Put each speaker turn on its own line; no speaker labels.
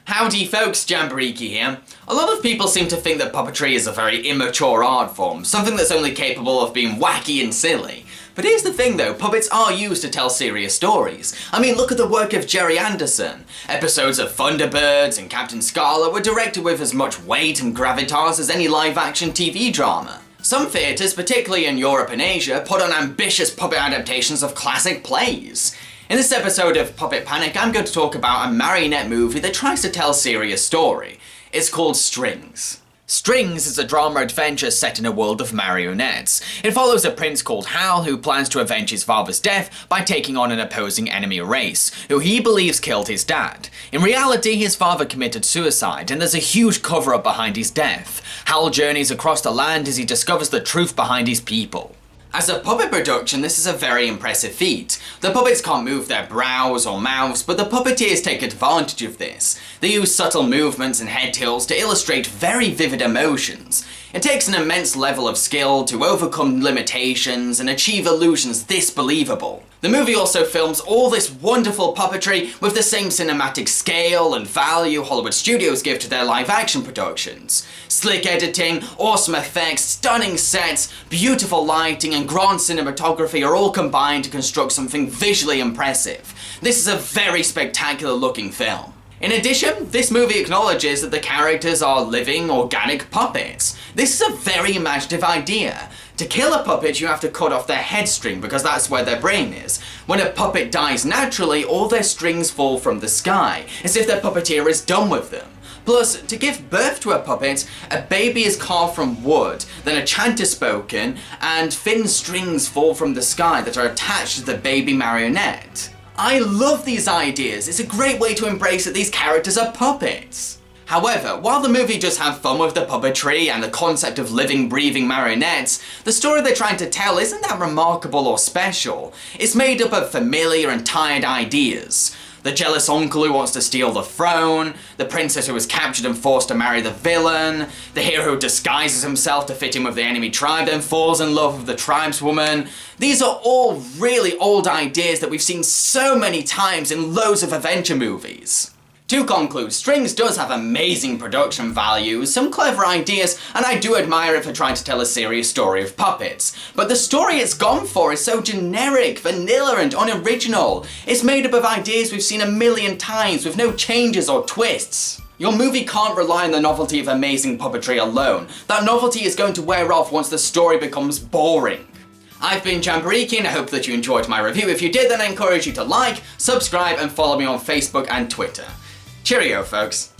Howdy folks, Jamboriki here. A lot of people seem to think that puppetry is a very immature art form, something that's only capable of being wacky and silly. But here's the thing though, puppets are used to tell serious stories. I mean, look at the work of Jerry Anderson. Episodes of Thunderbirds and Captain Scarlet were directed with as much weight and gravitas as any live-action TV drama. Some theatres, particularly in Europe and Asia, put on ambitious puppet adaptations of classic plays. In this episode of Puppet Panic, I'm going to talk about a marionette movie that tries to tell a serious story. It's called Strings. Strings is a drama adventure set in a world of marionettes. It follows a prince called Hal who plans to avenge his father's death by taking on an opposing enemy race, who he believes killed his dad. In reality, his father committed suicide, and there's a huge cover-up behind his death. Hal journeys across the land as he discovers the truth behind his people. As a puppet production, this is a very impressive feat. The puppets can't move their brows or mouths, but the puppeteers take advantage of this. They use subtle movements and head tilts to illustrate very vivid emotions. It takes an immense level of skill to overcome limitations and achieve illusions this believable. The movie also films all this wonderful puppetry with the same cinematic scale and value Hollywood studios give to their live-action productions. Slick editing, awesome effects, stunning sets, beautiful lighting and grand cinematography are all combined to construct something visually impressive. This is a very spectacular looking film. In addition, this movie acknowledges that the characters are living, organic puppets. This is a very imaginative idea. To kill a puppet, you have to cut off their head string because that's where their brain is. When a puppet dies naturally, all their strings fall from the sky, as if their puppeteer is done with them. Plus, to give birth to a puppet, a baby is carved from wood, then a chant is spoken, and thin strings fall from the sky that are attached to the baby marionette. I love these ideas. It's a great way to embrace that these characters are puppets. However, while the movie does have fun with the puppetry and the concept of living, breathing marionettes, the story they're trying to tell isn't that remarkable or special. It's made up of familiar and tired ideas. The jealous uncle who wants to steal the throne, the princess who was captured and forced to marry the villain, the hero who disguises himself to fit in with the enemy tribe then falls in love with the tribeswoman. These are all really old ideas that we've seen so many times in loads of adventure movies. To conclude, Strings does have amazing production values, some clever ideas, and I do admire it for trying to tell a serious story of puppets. But the story it's gone for is so generic, vanilla, and unoriginal. It's made up of ideas we've seen a million times with no changes or twists. Your movie can't rely on the novelty of amazing puppetry alone. That novelty is going to wear off once the story becomes boring. I've been Jamboriki and I hope that you enjoyed my review. If you did, then I encourage you to like, subscribe, and follow me on Facebook and Twitter. Cheerio, folks.